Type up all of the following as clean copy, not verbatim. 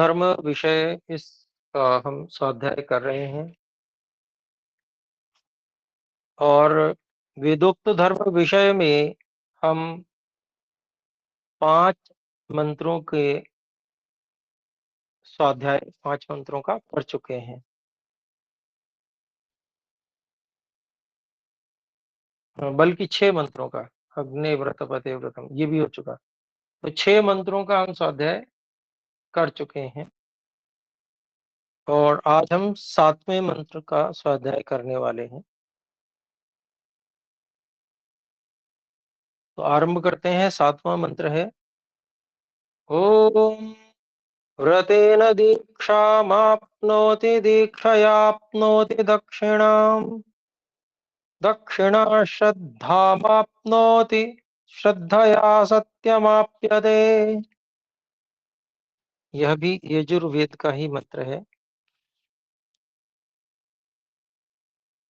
धर्म विषय इस का हम स्वाध्याय कर रहे हैं और वेदोक्त धर्म विषय में हम 5 मंत्रों के स्वाध्याय 5 मंत्रों का कर चुके हैं। बल्कि 6 मंत्रों का, अग्नि व्रत पते व्रतम, ये भी हो चुका। तो 6 मंत्रों का हम स्वाध्याय कर चुके हैं और आज हम 7वें मंत्र का स्वाध्याय करने वाले हैं। तो आरंभ करते हैं। 7वां मंत्र है ओम व्रतेन दीक्षामाप्नोति दीक्षयाप्नोति दक्षिणाम् दक्षिणा श्रद्धामाप्नोति श्रद्धया सत्यमाप्यते। यह भी यजुर्वेद का ही मंत्र है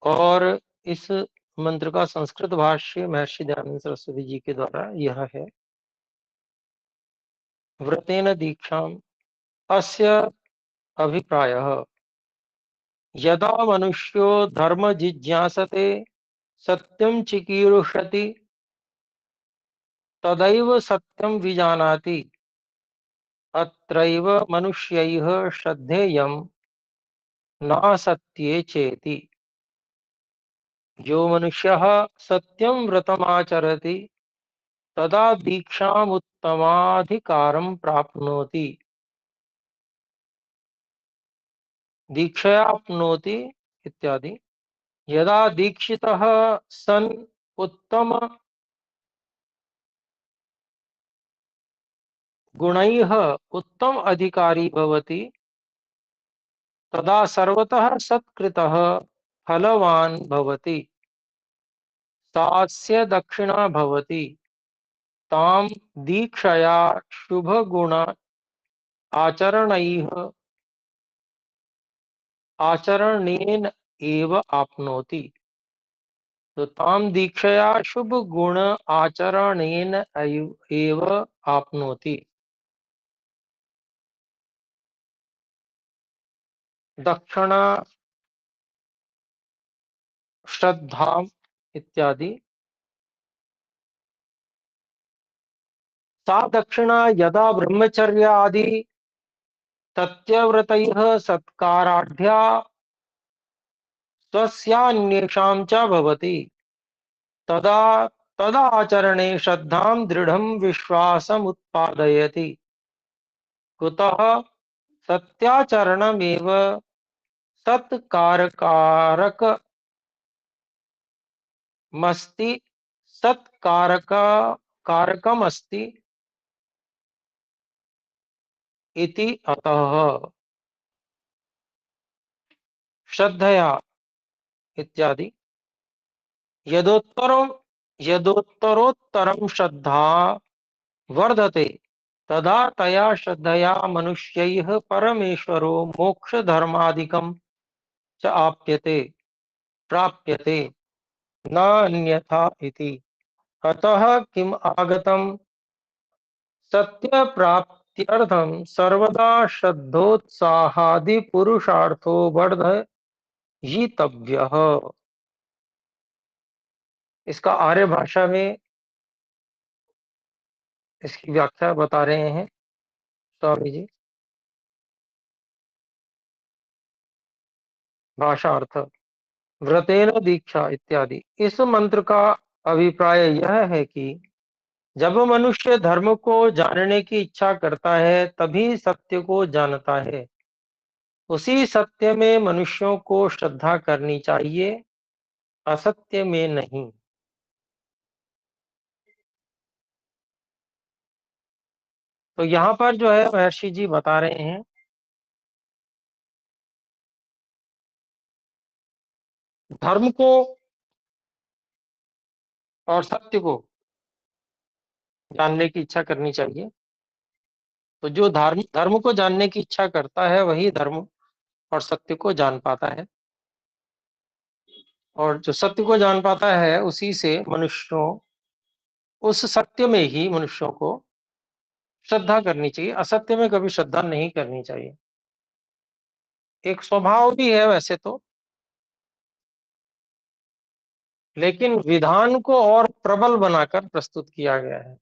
और इस मंत्र का संस्कृत भाष्य महर्षि दयानंद सरस्वती जी के द्वारा यह है। व्रतेन दीक्षाम अस्य अभिप्रायः यदा मनुष्यो धर्म जिज्ञासते सत्यं चिकीर्षति तदैव सत्यं विजानाति अत्रैव मनुष्यैः श्रद्धेयं नासत्ये चेति। जो मनुष्यः सत्यं व्रतमाचरति तदा दीक्षामुत्तमाधिकारं प्राप्नोति दीक्षयाप्नोति इत्यादि। यदा दीक्षितः सन् उत्तम गुणैः उत्तम अधिकारी भवति तदा सर्वतः सत्कृतः फलवान् भवति तास्य दक्षिणा भवति ताम दीक्षया शुभ गुण आचरणैः आचरणेन एव आपनोति। तो ताम दीक्षया शुभ गुण आचरणेन एव आपनोति। दक्षिणा श्रद्धा इत्यादि। सा दक्षिणा यदा ब्रह्मचर्य आदि तत्यव्रतैः सत्काराढ्या स्वस्यान्येषां च भवति तदा तदाचरणे श्रद्धां दृढ़ं विश्वासम् उत्पादयति। कुतः सत्याचरणमेव सत्कारकमस्ति सत्कारकमस्ति इति। अतः श्रद्धया इत्यादि। यदोत्तरोत्तरं श्रद्धा वर्धते तदा तया श्रद्धया मनुष्यैः परमेश्वरो मोक्षधर्मादिकं च प्राप्यते न अन्यथा इति। अतः किम आगतम् सत्यप्राप्त्यर्थं सर्वदा श्रद्धोत्साहादि पुरुषार्थो वर्धयितव्यः। इसका आर्य भाषा में इसकी व्याख्या बता रहे हैं स्वामी जी। भाषा अर्थ व्रतेन दीक्षा इत्यादि। इस मंत्र का अभिप्राय यह है कि जब मनुष्य धर्म को जानने की इच्छा करता है तभी सत्य को जानता है। उसी सत्य में मनुष्यों को श्रद्धा करनी चाहिए, असत्य में नहीं। तो यहाँ पर जो है महर्षि जी बता रहे हैं धर्म को और सत्य को जानने की इच्छा करनी चाहिए। तो जो धर्म को जानने की इच्छा करता है वही धर्म और सत्य को जान पाता है और जो सत्य को जान पाता है उसी से मनुष्यों उस सत्य में ही मनुष्यों को श्रद्धा करनी चाहिए, असत्य में कभी श्रद्धा नहीं करनी चाहिए। एक स्वभाव भी है वैसे तो, लेकिन विधान को और प्रबल बनाकर प्रस्तुत किया गया है।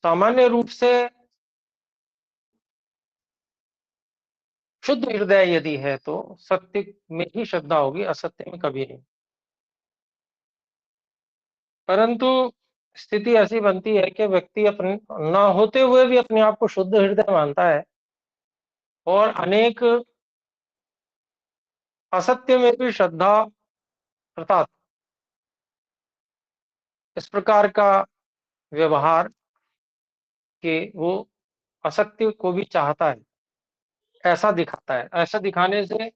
सामान्य रूप से शुद्ध हृदय यदि है तो सत्य में ही श्रद्धा होगी, असत्य में कभी नहीं। परंतु स्थिति ऐसी बनती है कि व्यक्ति अपने ना होते हुए भी अपने आप को शुद्ध हृदय मानता है, और अनेक असत्य में भी श्रद्धा, अर्थात इस प्रकार का व्यवहार कि वो असत्य को भी चाहता है, ऐसा दिखाता है। ऐसा दिखाने से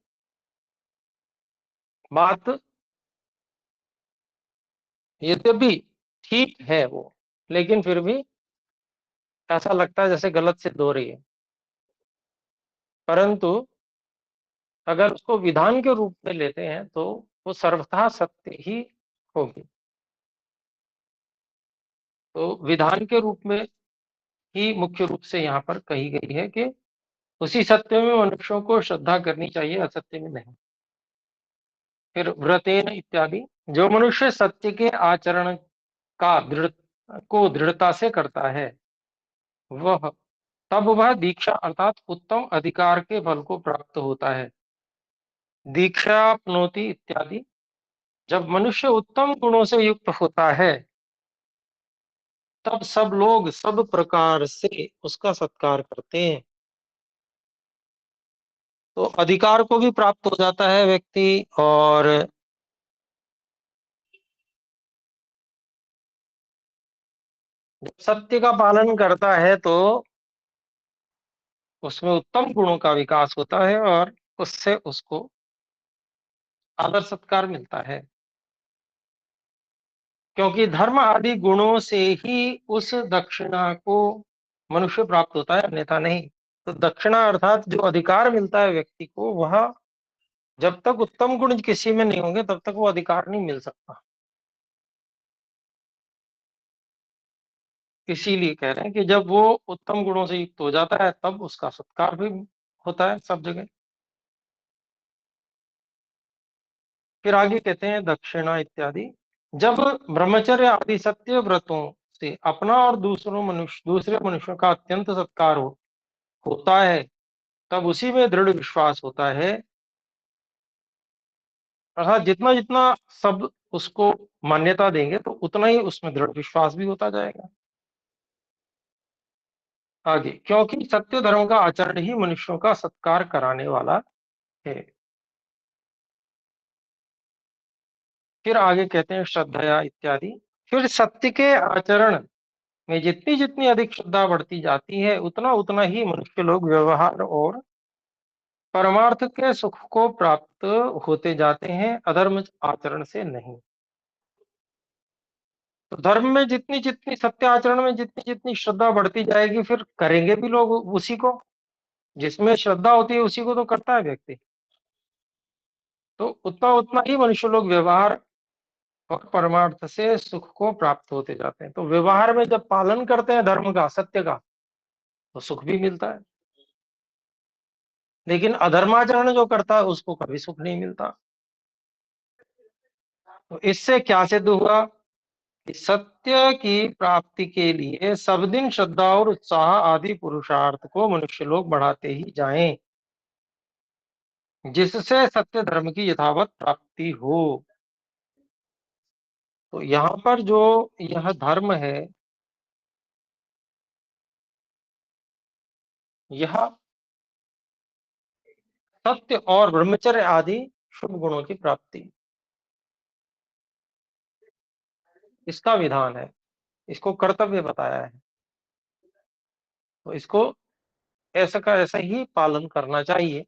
बात यद्यपि ठीक है वो, लेकिन फिर भी ऐसा लगता है जैसे गलत सिद्ध हो रही है। परंतु अगर उसको विधान के रूप में लेते हैं तो वो सर्वथा सत्य ही होगी। तो विधान के रूप में ही मुख्य रूप से यहाँ पर कही गई है कि उसी सत्य में मनुष्यों को श्रद्धा करनी चाहिए, असत्य में नहीं। फिर व्रतेन इत्यादि, जो मनुष्य सत्य के आचरण का दृढ़ता से करता है, वह तब वह दीक्षा अर्थात उत्तम अधिकार के फल को प्राप्त होता है। दीक्षाप्नोति इत्यादि, जब मनुष्य उत्तम गुणों से युक्त होता है, तब सब लोग सब प्रकार से उसका सत्कार करते हैं। तो अधिकार को भी प्राप्त हो जाता है व्यक्ति, और जब सत्य का पालन करता है तो उसमें उत्तम गुणों का विकास होता है, और उससे उसको आदर सत्कार मिलता है। क्योंकि धर्म आदि गुणों से ही उस दक्षिणा को मनुष्य प्राप्त होता है, अन्यथा नहीं। तो दक्षिणा अर्थात जो अधिकार मिलता है व्यक्ति को, वह जब तक उत्तम गुण किसी में नहीं होंगे तब तक वो अधिकार नहीं मिल सकता। इसीलिए कह रहे हैं कि जब वो उत्तम गुणों से युक्त हो जाता है तब उसका सत्कार भी होता है सब जगह। फिर आगे कहते हैं दक्षिणा इत्यादि, जब ब्रह्मचर्य आदि सत्य व्रतों से अपना और दूसरे मनुष्यों का अत्यंत सत्कार होता है, तब उसी में दृढ़ विश्वास होता है। अर्थात जितना जितना सब उसको मान्यता देंगे तो उतना ही उसमें दृढ़ विश्वास भी होता जाएगा। आगे, क्योंकि सत्य धर्म का आचरण ही मनुष्यों का सत्कार कराने वाला है। फिर आगे कहते हैं श्रद्धया इत्यादि, फिर सत्य के आचरण में जितनी जितनी अधिक श्रद्धा बढ़ती जाती है, उतना उतना ही मनुष्य लोग व्यवहार और परमार्थ के सुख को प्राप्त होते जाते हैं, अधर्म आचरण से नहीं। तो धर्म में जितनी जितनी सत्य आचरण में जितनी जितनी श्रद्धा बढ़ती जाएगी, फिर करेंगे भी लोग उसी को। जिसमें श्रद्धा होती है उसी को तो करता है व्यक्ति। तो उतना उतना ही मनुष्य लोग व्यवहार और परमार्थ से सुख को प्राप्त होते जाते हैं। तो व्यवहार में जब पालन करते हैं धर्म का, सत्य का, तो सुख भी मिलता है। लेकिन अधर्माचरण जो करता है उसको कभी सुख नहीं मिलता। तो इससे क्या सिद्ध हुआ कि सत्य की प्राप्ति के लिए सब दिन श्रद्धा और उत्साह आदि पुरुषार्थ को मनुष्य लोग बढ़ाते ही जाएं, जिससे सत्य धर्म की यथावत प्राप्ति हो। तो यहाँ पर जो यह धर्म है, यह सत्य और ब्रह्मचर्य आदि शुभ गुणों की प्राप्ति, इसका विधान है, इसको कर्तव्य बताया है। तो इसको ऐसा का ऐसा ही पालन करना चाहिए।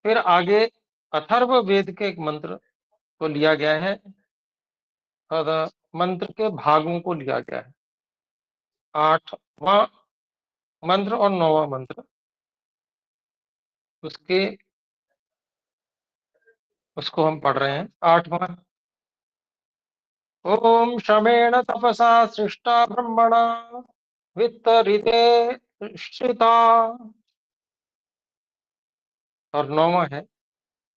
फिर आगे अथर्व वेद के एक मंत्र को लिया गया है, और मंत्र के भागों को लिया गया है। 8वां मंत्र और 9वां मंत्र, उसके उसको हम पढ़ रहे हैं। 8वां, ओम श्रमेण तपसा सृष्टा ब्रह्मणा वित्तरिते श्रिता। और नौवा है,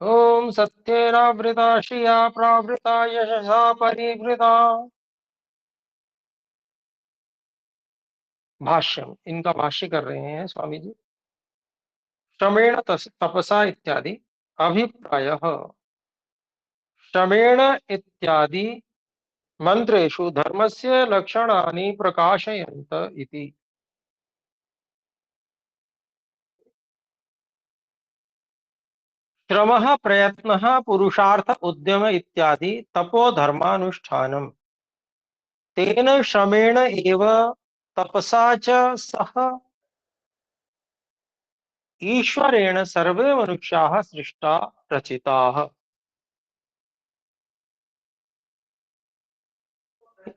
ओम सत्येनावृता श्रिया प्रावृता यशसा परिवृता। भाष्यम, इनका भाष्य कर रहे हैं स्वामी जी। श्रमेण तपसा इत्यादि अभिप्रायः श्रमेण इत्यादि मंत्रेषु धर्मस्य लक्षणानि प्रकाशयन्त इति। श्रमः प्रयत्नः पुरुषार्थ उद्यम इत्यादि तपो धर्मानुष्ठानम्। तेन श्रमेण एव तपसा च सह ईश्वरेण सर्वे मनुष्याः सृष्टा रचिताः।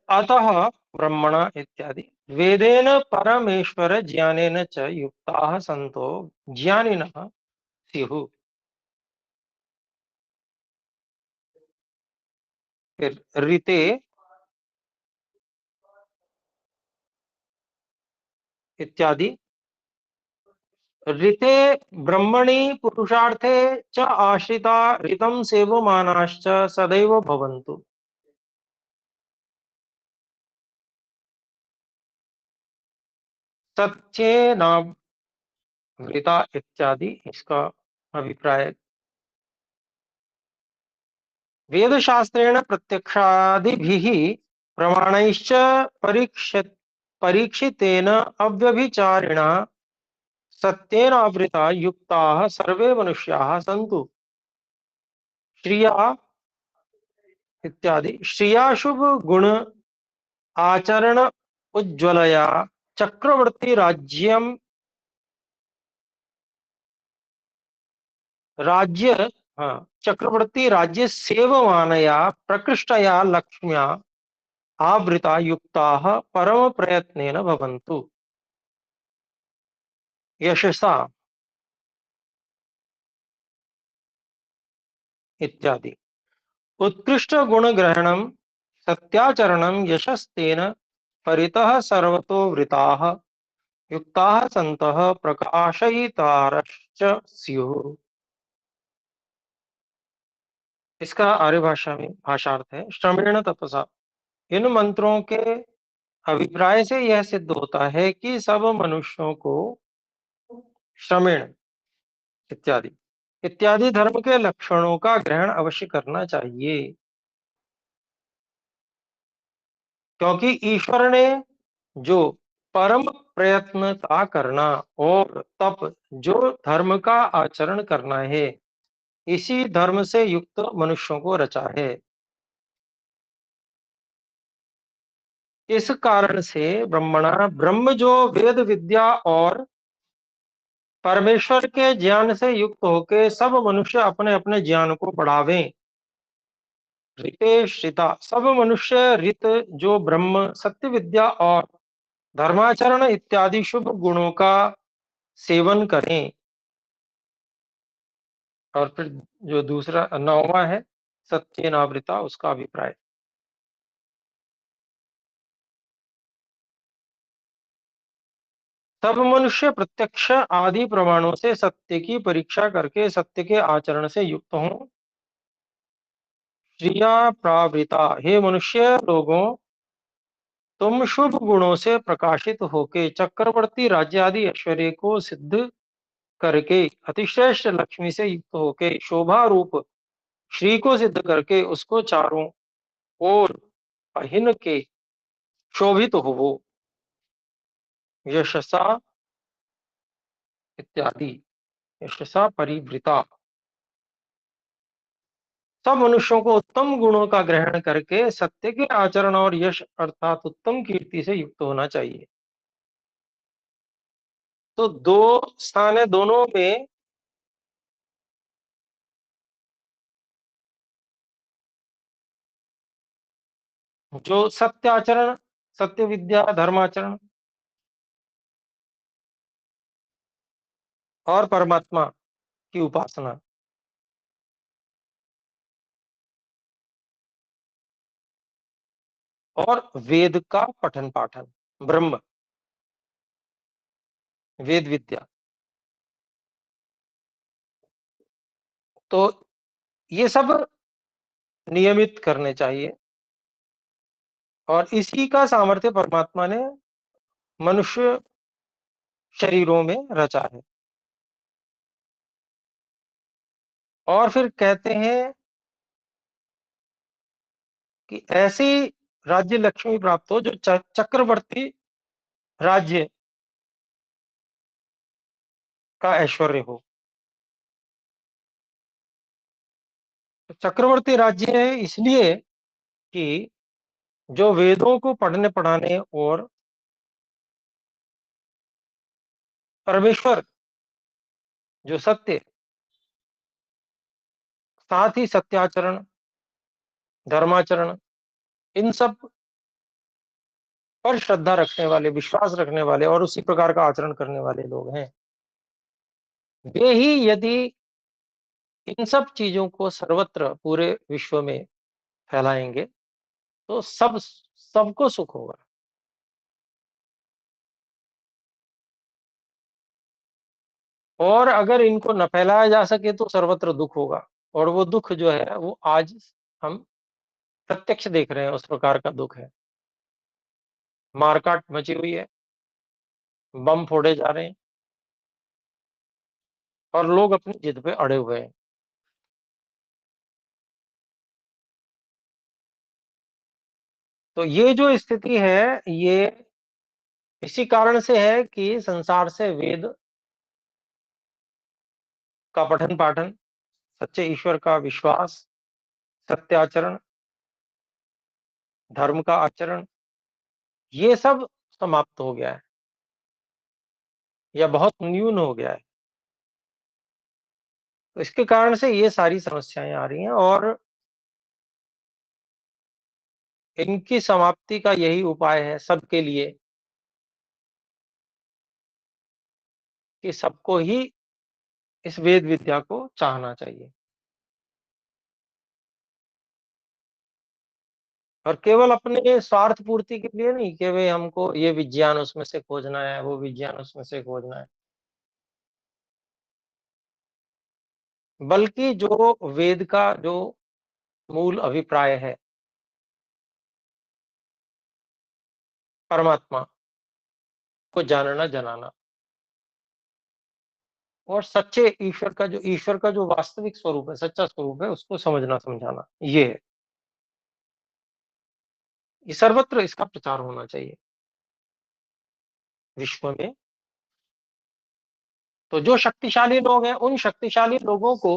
अतः ब्रह्मणा इत्यादि वेदेन परमेश्वर ज्ञानेन च युक्ताः सन्तो ज्ञानिनः स्युः। फिर ऋते इत्यादि ऋते ब्रह्मणि पुरुषार्थे च आश्रिता ऋतं सेवमानाश्च सदैव भवन्तु। सत्येनावृता इत्यादि इसका अभिप्राय वेदशास्त्रेण प्रत्यक्षादिभिः प्रमाणैश्च परीक्षितेन अव्यभिचारिणा सत्येनावृता युक्ताः सर्वे मनुष्याः सन्तु। श्रिया इत्यादि श्रिया शुभ गुण आचरण उज्ज्वलया चक्रवर्ती राज्यम राज्य हाँ चक्रवर्ती राज्य सेवमानया प्रकृष्टया लक्ष्म्या आवृता युक्ताः परम प्रयत्नेन भवन्तु यशसा इत्यादि। उत्कृष्ट गुण ग्रहणम सत्याचरणम यशस्तेन परितः सर्वतो वृताः युक्ताः सन्तः प्रकाशयितारश्च स्युः। इसका आर्य भाषा में भाषार्थ है, श्रमेण तपसा। इन मंत्रों के अभिप्राय से यह सिद्ध होता है कि सब मनुष्यों को श्रमेण इत्यादि इत्यादि धर्म के लक्षणों का ग्रहण अवश्य करना चाहिए, क्योंकि ईश्वर ने जो परम प्रयत्न का करना और तप जो धर्म का आचरण करना है, इसी धर्म से युक्त मनुष्यों को रचा है। इस कारण से ब्रह्मणा ब्रह्म जो वेद विद्या और परमेश्वर के ज्ञान से युक्त होकर सब मनुष्य अपने अपने ज्ञान को बढ़ावें। ऋते श्रिता सब मनुष्य ऋत जो ब्रह्म सत्य विद्या और धर्माचरण इत्यादि शुभ गुणों का सेवन करें। और फिर जो दूसरा नौवा है सत्य नावृता, उसका अभिप्राय सब मनुष्य प्रत्यक्ष आदि प्रमाणों से सत्य की परीक्षा करके सत्य के आचरण से युक्त हों। श्रिया प्रावृता हे मनुष्य लोगों, तुम शुभ गुणों से प्रकाशित होके चक्रवर्ती राज्य आदि ऐश्वर्य को सिद्ध करके अतिश्रेष्ठ लक्ष्मी से युक्त होके शोभा रूप श्री को सिद्ध करके उसको चारों ओर पहिन के शोभित हो यशसा इत्यादि यशसा परिवृता। सब मनुष्यों को उत्तम गुणों का ग्रहण करके सत्य के आचरण और यश अर्थात उत्तम कीर्ति से युक्त होना चाहिए। तो दो स्थान है, दोनों में जो सत्य आचरण, सत्य विद्या धर्माचरण और परमात्मा की उपासना, और वेद का पठन पाठन, ब्रह्म, वेद विद्या। तो ये सब नियमित करने चाहिए, और इसी का सामर्थ्य परमात्मा ने मनुष्य शरीरों में रचा है। और फिर कहते हैं कि ऐसी राज्य लक्ष्मी प्राप्त हो जो चक्रवर्ती राज्य का ऐश्वर्य हो। तो चक्रवर्ती राज्य है इसलिए कि जो वेदों को पढ़ने पढ़ाने और परमेश्वर जो सत्य, साथ ही सत्याचरण, धर्माचरण, इन सब पर श्रद्धा रखने वाले, विश्वास रखने वाले और उसी प्रकार का आचरण करने वाले लोग हैं। वे ही यदि इन सब चीजों को सर्वत्र पूरे विश्व में फैलाएंगे तो सबको सुख होगा। और अगर इनको न फैलाया जा सके तो सर्वत्र दुख होगा। और वो दुख जो है वो आज हम प्रत्यक्ष देख रहे हैं, उस प्रकार का दुख है। मारकाट मची हुई है, बम फोड़े जा रहे हैं, और लोग अपनी जिद पे अड़े हुए हैं। तो ये जो स्थिति है ये इसी कारण से है कि संसार से वेद का पठन पाठन, सच्चे ईश्वर का विश्वास, सत्याचरण, धर्म का आचरण, ये सब समाप्त हो गया है या बहुत न्यून हो गया है। तो इसके कारण से ये सारी समस्याएं आ रही हैं, और इनकी समाप्ति का यही उपाय है सबके लिए कि सबको ही इस वेद विद्या को चाहना चाहिए। और केवल अपने स्वार्थ पूर्ति के लिए नहीं कि भाई हमको ये विज्ञान उसमें से खोजना है, वो विज्ञान उसमें से खोजना है, बल्कि जो वेद का जो मूल अभिप्राय है, परमात्मा को जानना जनाना, और सच्चे ईश्वर का जो वास्तविक स्वरूप है, सच्चा स्वरूप है, उसको समझना समझाना, ये है। ये सर्वत्र इसका प्रचार होना चाहिए विश्व में। तो जो शक्तिशाली लोग हैं उन शक्तिशाली लोगों को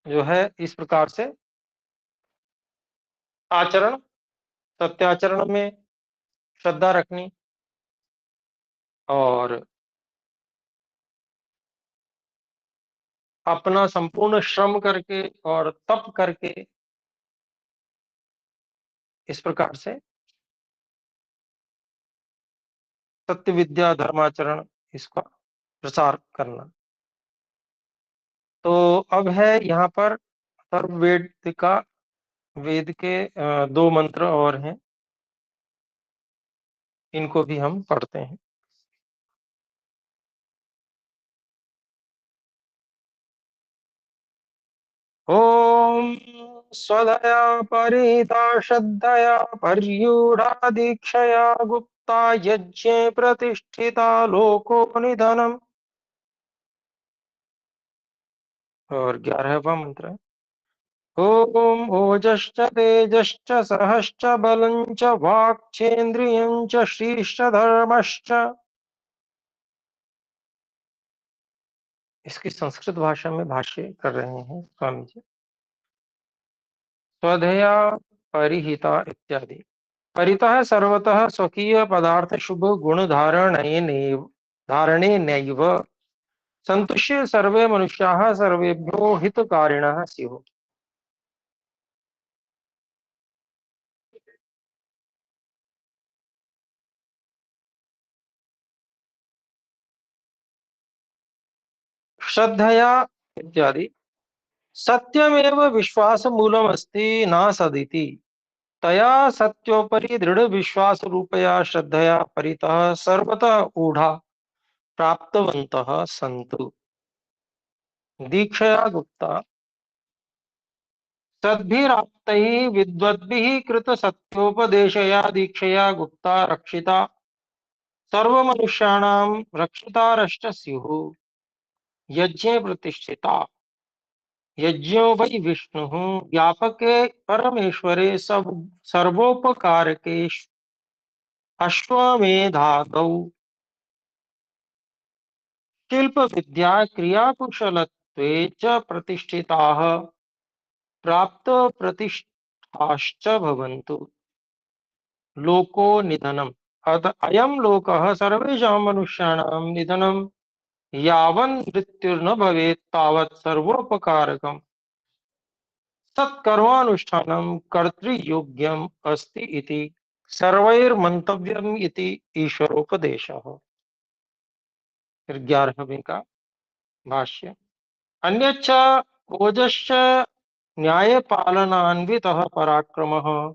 जो है इस प्रकार से आचरण, सत्याचरण में श्रद्धा रखनी, और अपना संपूर्ण श्रम करके और तप करके इस प्रकार से सत्य विद्या धर्माचरण इसका प्रसार करना। तो अब है यहाँ पर अथर्ववेद का, वेद के दो मंत्र और हैं, इनको भी हम पढ़ते हैं। ओम स्वधया परिता श्रद्धया पर्यूढ़ा दीक्षया गुप्ता यज्ञे प्रतिष्ठिता लोको निधनम। और 11वां मंत्र है ओम ओजश्च तेजश्च सहश्च बलञ्च वाक्चेन्द्रियञ्च श्रीश्च धर्मश्च। इसकी संस्कृत भाषा में भाष्य कर रहे हैं स्वामी जी। स्वधया परिहिता इत्यादि। परितः सर्वतः स्वकीय पदार्थ शुभ गुण धारणे नैव संतुष्य सर्वे मनुष्याः सर्वेभ्यो हितकारिणः स्युः। श्रद्धया इत्यादि। सत्यमेव विश्वास मूलमस्ति न सदिति। तया सत्योपरि दृढ़ विश्वास रूपया श्रद्धया परितः सर्वतः ऊढ़ा प्राप्तवन्तः सन्तु। दीक्षया गुप्ता सद्भिराप्तैः विद्वद्भिः कृत सत्योपदेशया दीक्षया गुप्ता रक्षिता सर्वमनुष्याणां रक्षितारश्च स्युः। यज्ञे प्रतिष्ठिता यज्ञो वै विष्णुः व्यापके परमेश्वरे सब सर्वोपकारके अश्वमेधादौ शिल्प विद्या क्रियाकुशलत्वे च प्रतिष्ठिताः प्राप्त प्रतिष्ठाश्च भवन्तु। लोको निधनम् अत अयं लोकः सर्वेषां मनुष्याणां निधनं यावन् मृत्युर्न भवेत् तावत् सर्वोपकारकम् सत्कर्मानुष्ठानं कर्तृयोग्यम् अस्ति इति सर्वैर्मन्तव्यम् इति ईश्वरोपदेशः। फिर 11वें का भाष्य। अन्यच्च ओजश्च न्यायपालनान्वितः पराक्रमः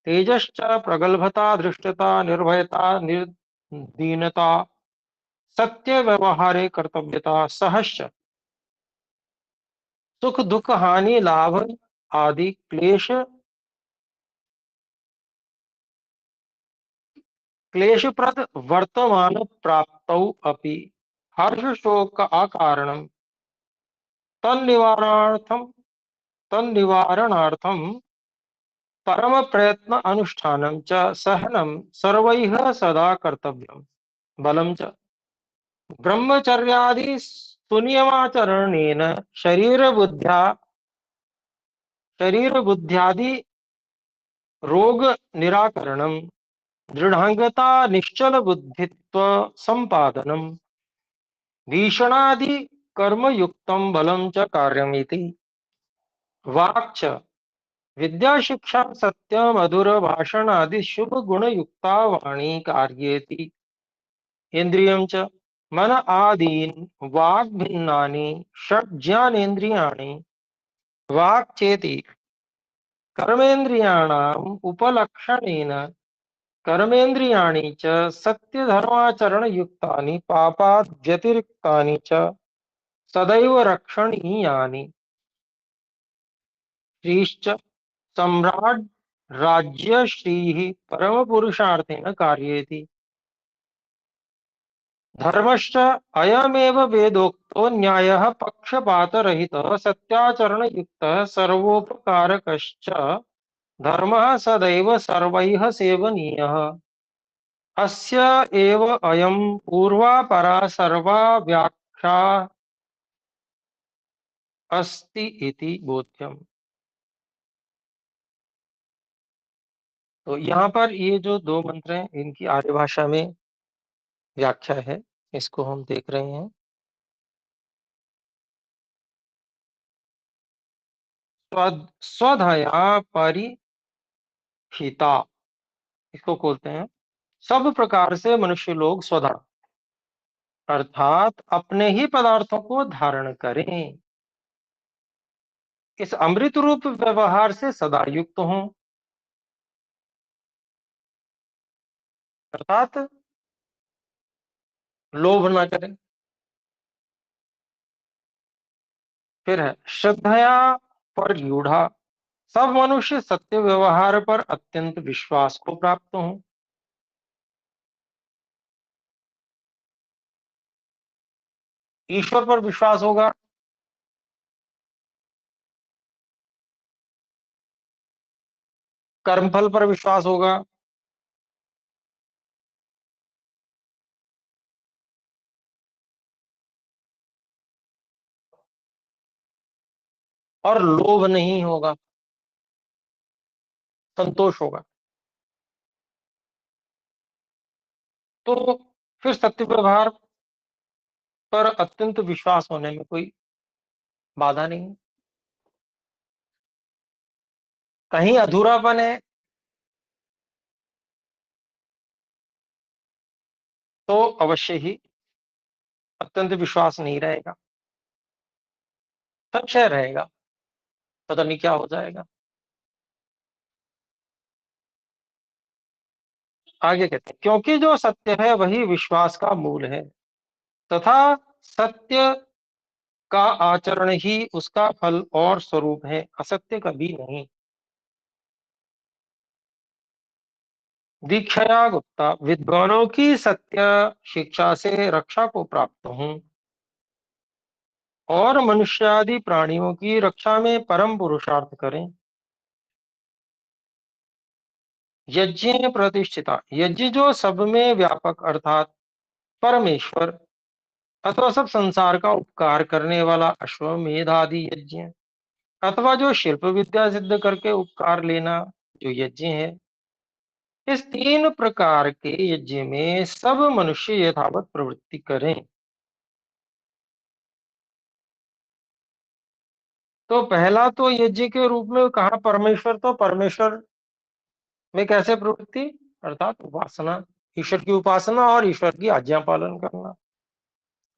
तेजश्च प्रगल्भता धृष्टता निर्भयता निर्दीनता सत्य व्यवहारे कर्तव्यता सहश्च सुख दुख हानि लाभ आदि क्लेशप्रद वर्तमान प्राप्तौ अपि हर्ष शोक अकारणं तन्निवारणार्थं तन्निवारणार्थं परम प्रयत्न अनुष्ठानं च सहनं सर्वैः सदा कर्तव्यम्। बलं च ब्रह्मचर्यादि सुनियमाचरणेन शरीर बुद्ध्यादि रोग निराकरणं दृढ़ांगता निश्चल बुद्धित्व संपादनम भीषणादि कर्म युक्तम बलम च कार्यमिति। वाक् च विद्या शिक्षा सत्य मधुर भाषण आदि शुभ गुण युक्ता वाणी कार्येति। इंद्रियं च मन आदीन वाक् भिन्नानि षड् ज्ञानेन्द्रियाणि वाक् चेति कर्मेन्द्रियाणाम् उपलक्षणेन कर्मेन्द्रियाणि च सत्यधर्माचरणयुक्तानि पापात् व्यतिरिक्तानि च सदैव रक्षणीयानि। श्रीश्च सम्राट् राज्यश्रीः परमपुरुषार्थेन कार्येति। धर्मश्च अयमेव वेदोक्तो न्यायः पक्षपातरहितः सत्याचरणयुक्तः सर्वोपकारकश्च धर्मः सदैव सर्वैः सेवनीयः। अस्य एव अयं पूर्वापरा सर्वा व्याख्या अस्ति इति बोध्यम। तो यहाँ पर ये जो दो मंत्र हैं इनकी आर्य भाषा में व्याख्या है, इसको हम देख रहे हैं। स्वधया परिहिता, इसको खोलते हैं। सब प्रकार से मनुष्य लोग स्वधा अर्थात अपने ही पदार्थों को धारण करें, इस अमृत रूप व्यवहार से सदा युक्त हों, अर्थात लोभ न करें। फिर है श्रद्धया पर रूढ़ा, सब मनुष्य सत्य व्यवहार पर अत्यंत विश्वास को प्राप्त हों। ईश्वर पर विश्वास होगा, कर्मफल पर विश्वास होगा, और लोभ नहीं होगा, संतोष होगा। तो फिर सत्य व्यवहार पर अत्यंत विश्वास होने में कोई बाधा नहीं। कहीं अधूरापन है तो अवश्य ही अत्यंत विश्वास नहीं रहेगा, संशय रहेगा, पता नहीं क्या हो जाएगा। आगे कहते हैं, क्योंकि जो सत्य है वही विश्वास का मूल है, तथा सत्य का आचरण ही उसका फल और स्वरूप है, असत्य कभी नहीं। दीक्षया गुप्ता, विद्वानों की सत्य शिक्षा से रक्षा को प्राप्त हूँ और मनुष्यादि प्राणियों की रक्षा में परम पुरुषार्थ करें। यज्ञ प्रतिष्ठिता, यज्ञ जो सब में व्यापक अर्थात परमेश्वर अथवा सब संसार का उपकार करने वाला अश्वमेध आदि यज्ञ, अथवा जो शिल्प विद्या सिद्ध करके उपकार लेना जो यज्ञ है, इस तीन प्रकार के यज्ञ में सब मनुष्य यथावत प्रवृत्ति करें। तो पहला तो यज्ञ के रूप में कहा परमेश्वर, तो परमेश्वर में कैसे प्रवृत्ति, अर्थात उपासना, ईश्वर की उपासना और ईश्वर की आज्ञा पालन करना,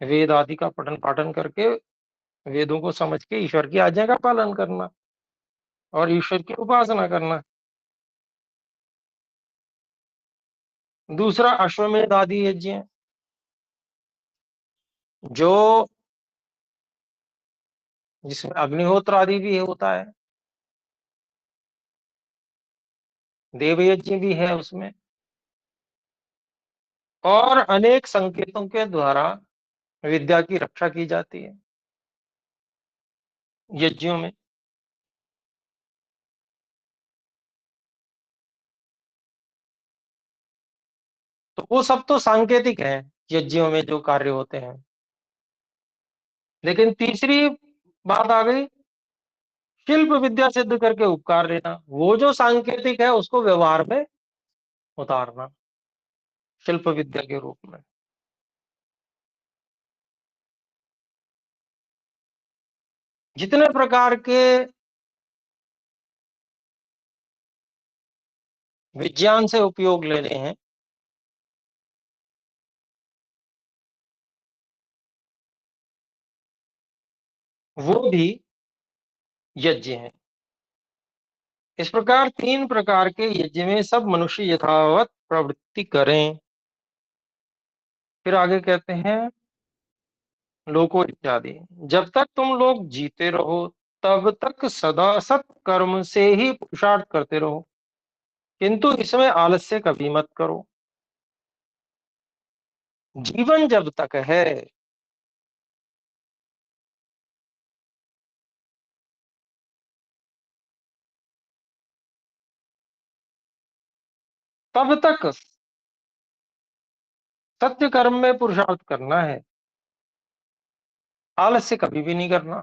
वेद आदि का पठन पाठन करके वेदों को समझ के ईश्वर की आज्ञा का पालन करना और ईश्वर की उपासना करना। दूसरा अश्वमेध आदि यज्ञ है, जो जिसमें अग्निहोत्र आदि भी होता है, देव यज्ञ भी है उसमें, और अनेक संकेतों के द्वारा विद्या की रक्षा की जाती है यज्ञों में। तो वो सब तो सांकेतिक है यज्ञों में जो कार्य होते हैं। लेकिन तीसरी बात आ गई, शिल्प विद्या सिद्ध करके उपकार लेना, वो जो सांकेतिक है उसको व्यवहार में उतारना शिल्प विद्या के रूप में। जितने प्रकार के विज्ञान से उपयोग ले रहे हैं, वो भी यज्ञ हैं। इस प्रकार तीन प्रकार के यज्ञ में सब मनुष्य यथावत प्रवृत्ति करें। फिर आगे कहते हैं, लोको इत्यादि, जब तक तुम लोग जीते रहो तब तक सदा सत्कर्म से ही पुरुषार्थ करते रहो, किंतु इसमें आलस्य कभी मत करो। जीवन जब तक है तब तक सत्य कर्म में पुरुषार्थ करना है, आलस्य कभी भी नहीं करना।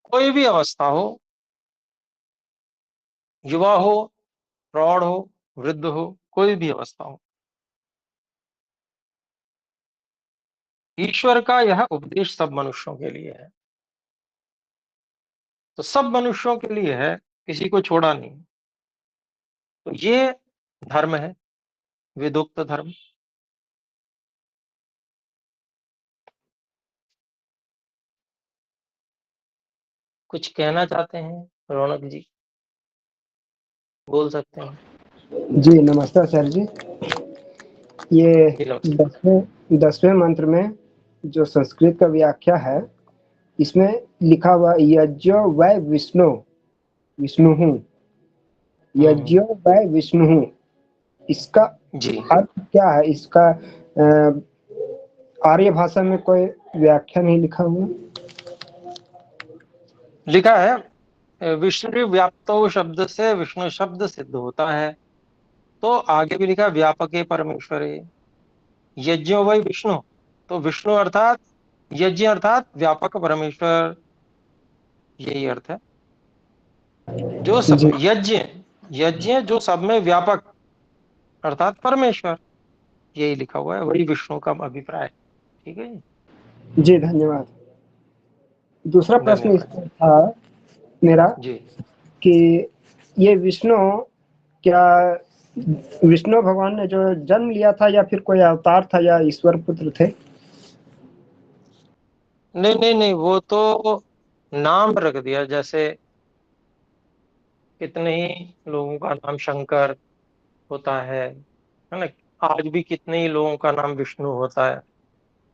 कोई भी अवस्था हो, युवा हो, प्रौढ़ हो, वृद्ध हो, कोई भी अवस्था हो, ईश्वर का यह उपदेश सब मनुष्यों के लिए है। तो सब मनुष्यों के लिए है, किसी को छोड़ा नहीं। तो ये धर्म है, वेदोक्त धर्म। कुछ कहना चाहते हैं रौनक जी, बोल सकते हैं। जी नमस्कार सर जी। ये जी नमस्ते। 10वें मंत्र में जो संस्कृत का व्याख्या है, इसमें लिखा हुआ यज्ञो वै विष्णु विष्णु यज्ञो वै विष्णु, इसका जी अर्थ क्या है? इसका आर्य भाषा में कोई व्याख्या नहीं लिखा हुआ। लिखा है, विष्णु व्याप्तो शब्द से विष्णु शब्द सिद्ध होता है। तो आगे भी लिखा व्यापके परमेश्वरे यज्ञो वै विष्णु, तो विष्णु अर्थात यज्ञ अर्थात व्यापक परमेश्वर, यही अर्थ है। जो सब जी यज्ञ, यज्ञ जो सब में व्यापक अर्थात परमेश्वर, यही लिखा हुआ है, वही विष्णु का अभिप्राय। ठीक है जी, जी धन्यवाद। दूसरा प्रश्न धन्यवाद इसमें जी। था मेरा जी कि ये विष्णु क्या विष्णु भगवान ने जो जन्म लिया था, या फिर कोई अवतार था, या ईश्वर पुत्र थे? नहीं नहीं नहीं, वो तो नाम रख दिया, जैसे कितने ही लोगों का नाम शंकर होता है ना। आज भी कितने ही लोगों का नाम विष्णु होता है।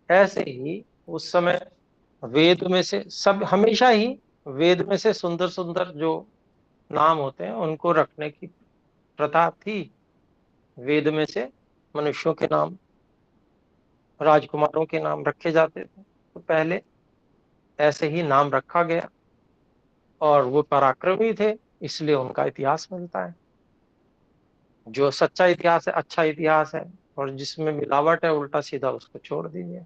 ऐसे ही उस समय वेद में से सब, हमेशा ही वेद में से सुंदर सुंदर जो नाम होते हैं उनको रखने की प्रथा थी। वेद में से मनुष्यों के नाम, राजकुमारों के नाम रखे जाते थे, तो पहले ऐसे ही नाम रखा गया। और वो पराक्रमी थे, इसलिए उनका इतिहास मिलता है। जो सच्चा इतिहास है, अच्छा इतिहास है। और जिसमें मिलावट है, उल्टा सीधा, उसको छोड़ दीजिए।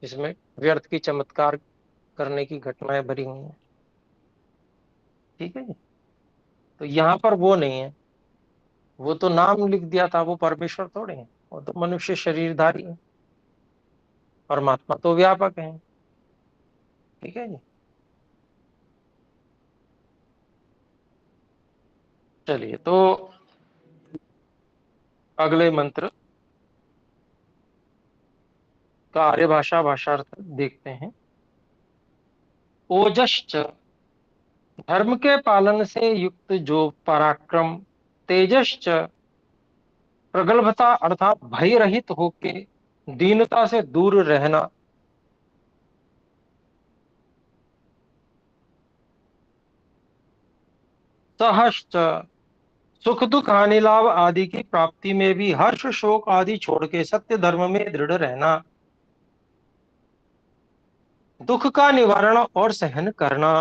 जिसमें व्यर्थ की चमत्कार करने की घटनाएं भरी हुई हैं। ठीक है जी। तो यहाँ पर वो नहीं है। वो तो नाम लिख दिया था, वो परमेश्वर थोड़े हैं। वो तो मनुष्य शरीरधारी है। परमात्मा तो व्यापक है। ठीक है जी। चलिए, तो अगले मंत्र का आर्य भाषा भाषार्थ देखते हैं। ओजश्च, धर्म के पालन से युक्त जो पराक्रम। तेजश्च, प्रगल्भता अर्थात भय रहित होके दीनता से दूर रहना। सहश्च, सुख दुख हानि लाभ आदि की प्राप्ति में भी हर्ष शोक आदि छोड़ के सत्य धर्म में दृढ़ रहना। दुख का निवारण और सहन करना।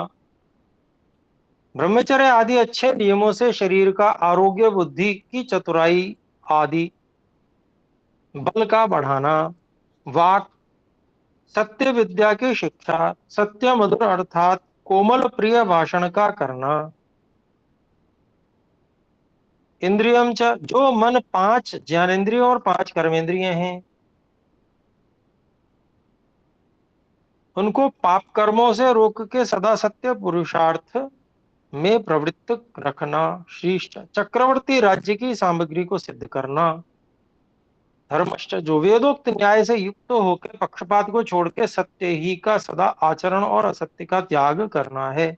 ब्रह्मचर्य आदि अच्छे नियमों से शरीर का आरोग्य, बुद्धि की चतुराई आदि बल का बढ़ाना। वाक, सत्य विद्या की शिक्षा, सत्य मधुर अर्थात कोमल प्रिय भाषण का करना। इंद्रियम च, जो मन पांच ज्ञानेंद्रियों और पांच कर्मेंद्रिय हैं, उनको पाप कर्मों से रोक के सदा सत्य पुरुषार्थ में प्रवृत्त रखना। श्रेष्ठ, चक्रवर्ती राज्य की सामग्री को सिद्ध करना। धर्मश्च, जो वेदोक्त न्याय से युक्त होकर पक्षपात को छोड़ के सत्य ही का सदा आचरण और असत्य का त्याग करना है।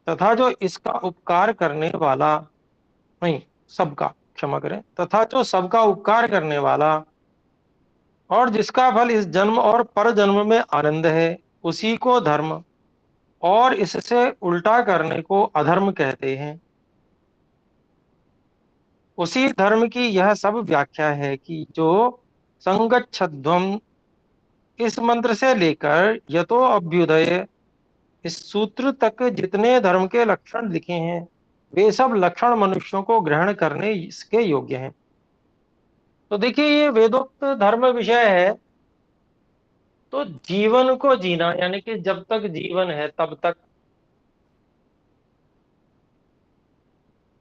तथा जो इसका उपकार करने वाला, नहीं, सबका, क्षमा करें, तथा जो सबका उपकार करने वाला और जिसका फल इस जन्म और पर जन्म में आनंद है, उसी को धर्म और इससे उल्टा करने को अधर्म कहते हैं। उसी धर्म की यह सब व्याख्या है कि जो संगच्छध्वम, इस मंत्र से लेकर यतो अभ्युदय, इस सूत्र तक जितने धर्म के लक्षण लिखे हैं, वे सब लक्षण मनुष्यों को ग्रहण करने इसके योग्य हैं। तो देखिए, ये वेदोक्त धर्म विषय है। तो जीवन को जीना, यानी कि जब तक जीवन है तब तक,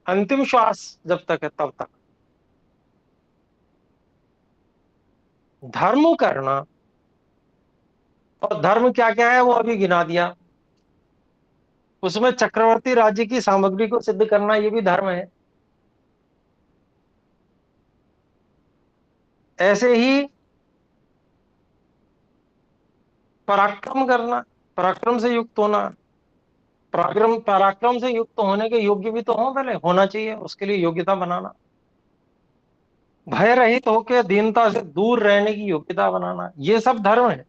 अंतिम श्वास जब तक है तब तक धर्म करना। और धर्म क्या क्या है वो अभी गिना दिया। उसमें चक्रवर्ती राज्य की सामग्री को सिद्ध करना, ये भी धर्म है। ऐसे ही पराक्रम करना, पराक्रम से युक्त होना। पराक्रम पराक्रम से युक्त होने के योग्य भी तो हो, पहले होना चाहिए, उसके लिए योग्यता बनाना। भय रहित होकर दीनता से दूर रहने की योग्यता बनाना, ये सब धर्म है।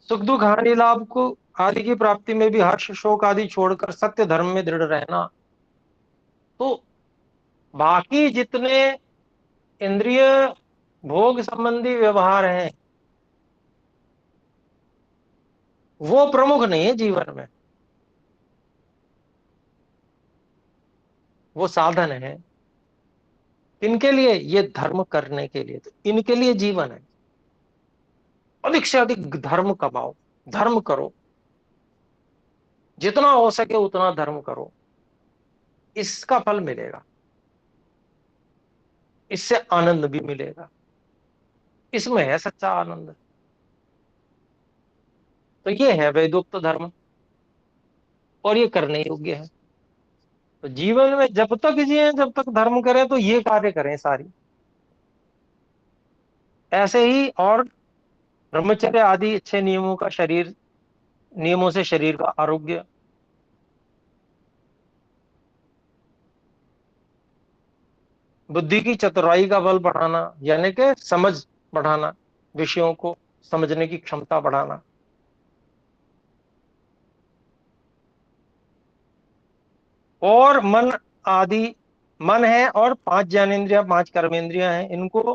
सुख दुख हानि लाभ को आदि की प्राप्ति में भी हर्ष शोक आदि छोड़कर सत्य धर्म में दृढ़ रहना। तो बाकी जितने इंद्रिय भोग संबंधी व्यवहार हैं, वो प्रमुख नहीं है जीवन में, वो साधन है। किनके लिए? ये धर्म करने के लिए। तो इनके लिए जीवन है। अधिक से अधिक धर्म कमाओ, धर्म करो, जितना हो सके उतना धर्म करो, इसका फल मिलेगा, इससे आनंद भी मिलेगा। इसमें है सच्चा आनंद। तो ये है वेदोक्त धर्म, और ये करने योग्य है। तो जीवन में जब तक जिए, जब तक धर्म करें, तो ये कार्य करें सारी। ऐसे ही और ब्रह्मचर्य आदि अच्छे नियमों का, शरीर नियमों से शरीर का आरोग्य, बुद्धि की चतुराई का बल बढ़ाना, यानी कि समझ बढ़ाना, विषयों को समझने की क्षमता बढ़ाना। और मन आदि, मन है और पांच ज्ञानेंद्रिया, पांच कर्मेंद्रियां हैं, इनको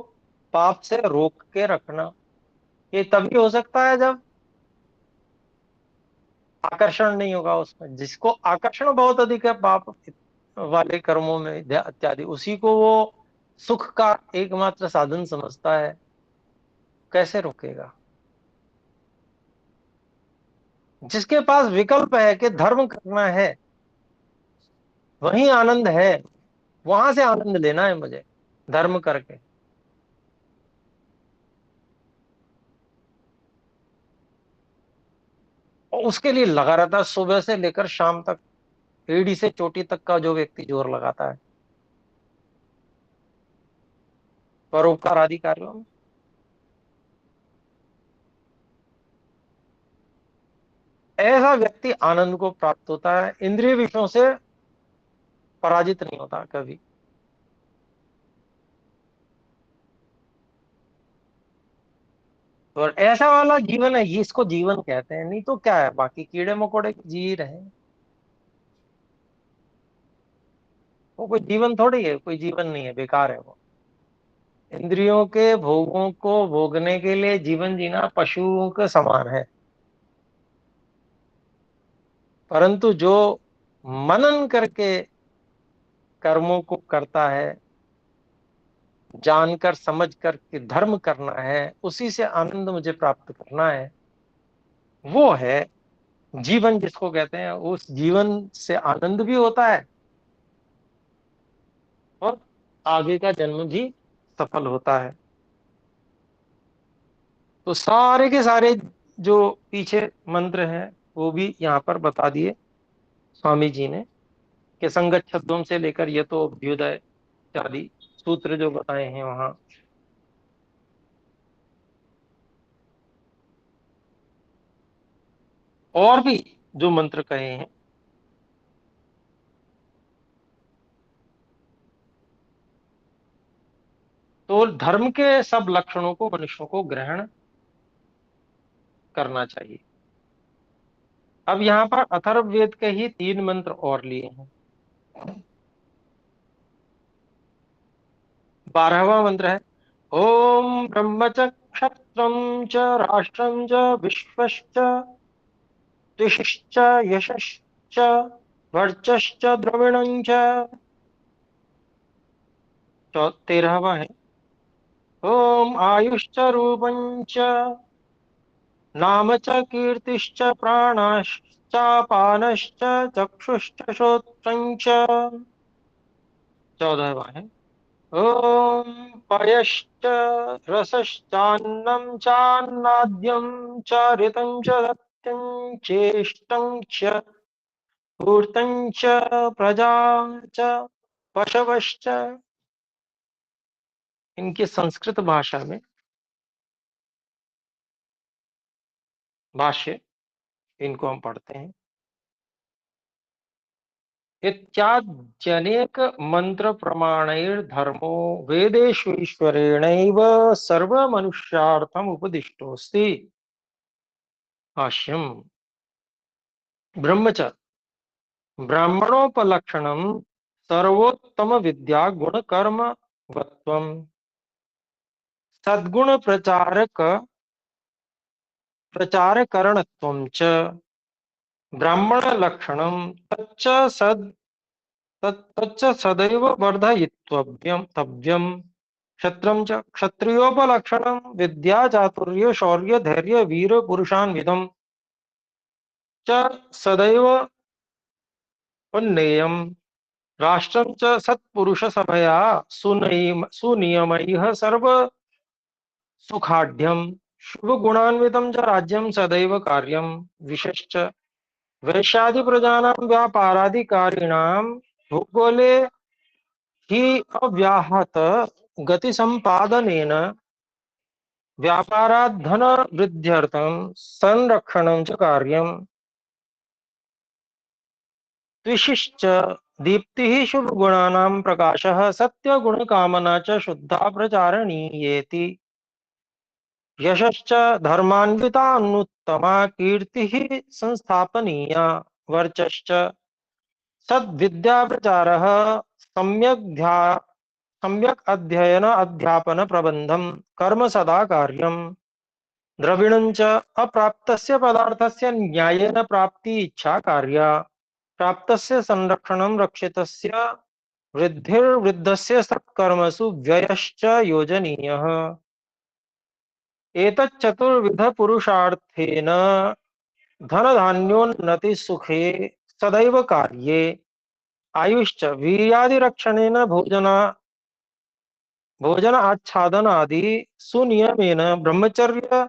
पाप से रोक के रखना। ये तभी हो सकता है जब आकर्षण नहीं होगा उसमें। जिसको आकर्षण बहुत अधिक है पाप वाले कर्मों में इत्यादि, उसी को वो सुख का एकमात्र साधन समझता है, कैसे रोकेगा? जिसके पास विकल्प है कि धर्म करना है, वही आनंद है, वहां से आनंद लेना है मुझे, धर्म करके। और उसके लिए लगा रहता है सुबह से लेकर शाम तक, एड़ी से चोटी तक का जो व्यक्ति जोर लगाता है परोपकार आदि कार्यों में, ऐसा व्यक्ति आनंद को प्राप्त होता है, इंद्रिय विषयों से पराजित नहीं होता कभी। और ऐसा वाला जीवन है, ये इसको जीवन कहते हैं, नहीं तो क्या है, बाकी कीड़े मकोड़े जी रहे हैं। वो कोई जीवन थोड़ी है, कोई जीवन नहीं है, बेकार है वो। इंद्रियों के भोगों को भोगने के लिए जीवन जीना पशुओं के समान है। परंतु जो मनन करके कर्मों को करता है, जानकर समझ कर के धर्म करना है, उसी से आनंद मुझे प्राप्त करना है, वो है जीवन जिसको कहते हैं। उस जीवन से आनंद भी होता है और आगे का जन्म भी सफल होता है। तो सारे के सारे जो पीछे मंत्र हैं वो भी यहाँ पर बता दिए स्वामी जी ने, कि संगत शब्दों से लेकर ये तो अभ्युदय इत्यादि सूत्र जो बताए हैं वहां। और भी जो मंत्र कहे हैं, तो धर्म के सब लक्षणों को मनुष्यों को ग्रहण करना चाहिए। अब यहाँ पर अथर्ववेद के ही तीन मंत्र और लिए हैं। 12वां मंत्र है, ओम ब्रह्म च क्षत्रम च राष्ट्रम च विश्वश्च द्विषश्च यशश्च वर्चश्च द्रविणं च। 13वां है, ओम आयुश्च रूपं च नाम च कीर्तिश्च प्राणश्चापानश्च चक्षुश्च श्रोत्रं च। 14वां है, ओम पयश्च रसश्चान्नं चान्नाद्यं च ऋतं च सत्यं चेष्टं च धूर्तं च प्रजा च पशवश्च। इनकी संस्कृत भाषा में भाष्य इनको हम पढ़ते हैं। इत्याद्यनेक मंत्र प्रमाणैर्धर्मो वेदेषु ईश्वरेणैव सर्वमनुष्यार्थम् उपदिष्टोऽस्ति। भाष्यम्, ब्रह्म च ब्राह्मणोपलक्षणं सर्वोत्तम विद्या गुण कर्म वत्वम् सद्गुण प्रचारकरणत्वं च ब्राह्मण लक्षणं तच्च तच्च सदैव वर्धयितव्यं तव्यम्। क्षत्रं च क्षत्रियोपलक्षणं विद्या चातुर्य शौर्य धैर्य वीर पुरुषान्वितम् च सदैव उन्नेयम्। राष्ट्रं च सत्पुरुष सभया सुनियमैः सर्व सुखाढ्यम् शुभ गुणान्वितं च राज्यं सदैव कार्यं विशश्च वैश्यादि प्रजानां व्यापारादिकारिणां भूगोले हि अव्याहत गति संपादनेन व्यापारात् धन वृद्ध्यर्थं संरक्षणं च कार्यं द्विषिश्च दीप्तिः शुभगुणानां प्रकाशः सत्यगुणकामना च शुद्धा प्रचारणीयेति। यशश्च धर्मान्वितानुत्तमा कीर्तिः संस्थापनीया। वर्चश्च सद्विद्याप्रचारः सम्यक् अध्ययन अध्यापन प्रबन्धं कर्म सदा कार्यम्। द्रविणं च अप्राप्तस्य पदार्थस्य न्यायेन प्राप्ति इच्छा कार्या। प्राप्तस्य संरक्षणं रक्षितस्य वृद्धिर्वृद्धस्य सत्कर्मसु व्ययश्च योजनीयः। एतच्चतुर्विध पुरुषार्थेन धनधान्योन्नति सुखे सदैव कार्ये। आयुश्च वीर्यादिरक्षणेन भोजन आच्छादनादि सुनियमेन ब्रह्मचर्य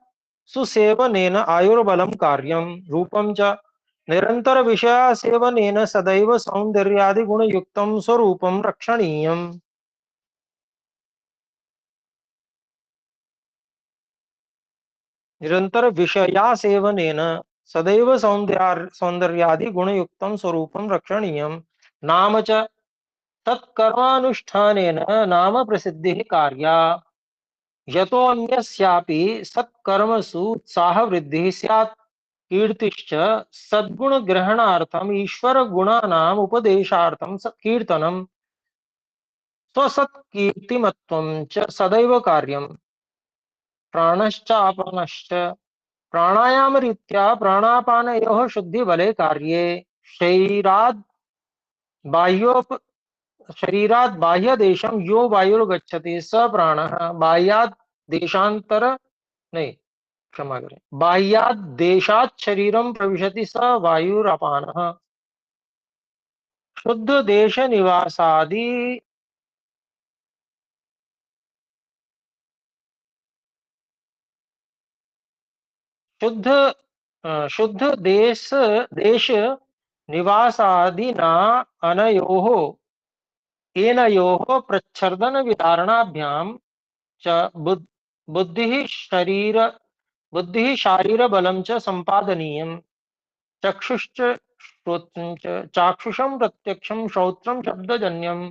सुसेवनेन आयुर्बलं कार्यं। रूपं च निरंतर विषया सेवनेन सदैव सौंदर्यादि गुणयुक्तं स्वरूपं रक्षणीयम्। निरंतर विषया सेवनेन सदैव सौंदर्यादि गुणयुक्तं स्वरूपं रक्षणीयम्। नाम च तत्कर्मानुष्ठानेन नाम प्रसिद्धिः कार्या। यतो अन्यस्यापि सत्कर्मसु उत्साहवृद्धिः स्यात्। कीर्तिश्च सद्गुणग्रहणार्थम् ईश्वरगुणानाम् उपदेशार्थं कीर्तनं स्वसत्कीर्तिमत्वं च सदैव कार्यम्। प्राणश्चापनश्च प्राणायामरीत्या प्राणापानयोः शुद्धिबले कार्ये। शरीराद् बाह्योप शरीरात् बाह्यदेशं यो वायुर्गच्छति स प्राणः। बाह्यात् देशांतर नहीं, क्षमा करें, बाह्यात् देशात् शरीरं प्रविशति स वायुरपानः। शुद्ध देश निवासादि शुद्ध देश निवासादिना अनयोः एनयोः प्रच्छर्दन विधारणाभ्यां च बुद्धिः शारीर बलं च संपादनीयम्। चक्षुश्च श्रोत्रं च चाक्षुषं प्रत्यक्षं श्रोत्रं शब्दजन्यं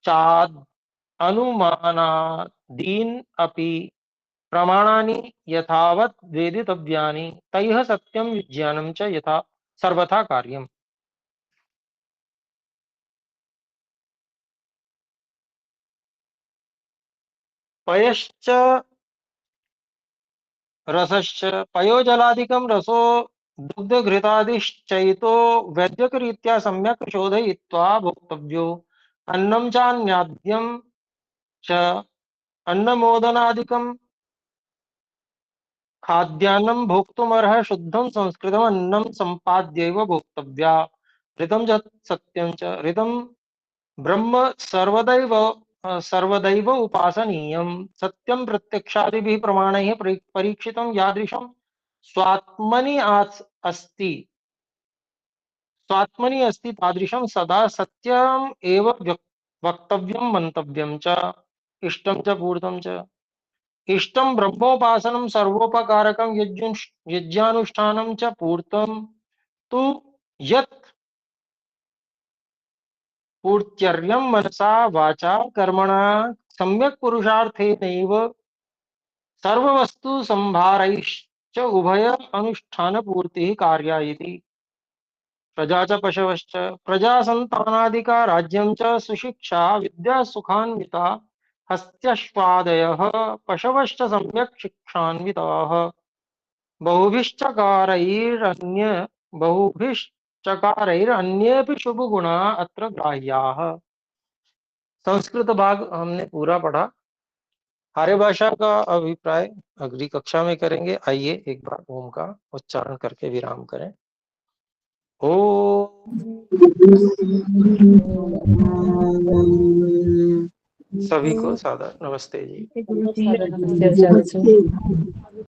चाद् अनुमानादीन् अपि प्रमाणानि यथावत् वेदितव्यानि। तैः सत्यं विज्ञानं च यथा सर्वथा कार्यम्। पयश्च रसश्च पयोजलादिकं रसो दुग्धघृतादिश्चैतो वैद्यकरीत्या सम्यक् शोधयित्वा भोक्तव्यो। अन्नं चान्याद्यं च अन्नमोदनादिकं खाद्यान्नं भोक्तुमर्हः शुद्धं संस्कृतम् अन्नं सम्पाद्यैव भोक्तव्या। ऋतं च सत्यं च ऋतं ब्रह्म सर्वदैव उपासनीयम्। सत्यं प्रत्यक्षादिभिः प्रमाणैः परीक्षितं यादृशं स्वात्मनि अस्ति तादृशं सदा सत्यम् एव वक्तव्यं मंतव्यं च। इष्टं च पूर्तं च इष्टं ब्रह्मोपासनं सर्वोपकारकं यज्ञानुष्ठानं च पूर्तं तु यत् पूर्त्यर्यं मनसा वाचा कर्मणा सम्यक् पुरुषार्थेनैव सर्ववस्तु संभारैश्च उभय अनुष्ठान पूर्तिः कार्या इति। प्रजा च पशवश्च प्रजा संतानादिका राज्यं च सुशिक्षा विद्या सुखान्विता हस्त्यश्वादयः पशवश्च सम्यक् शिक्षान्विताः। बहुभिश्चकारैरन्य बहुभिश्चकारैरन्येऽपि शुभगुणा अत्र ग्राह्याः। संस्कृत भाग हमने पूरा पढ़ा। आर्य भाषा का अभिप्राय अगली कक्षा में करेंगे। आइए एक बार ओम का उच्चारण करके विराम करें। ओ सभी को सादर नमस्ते जी। नमस्ते आचार्य जी।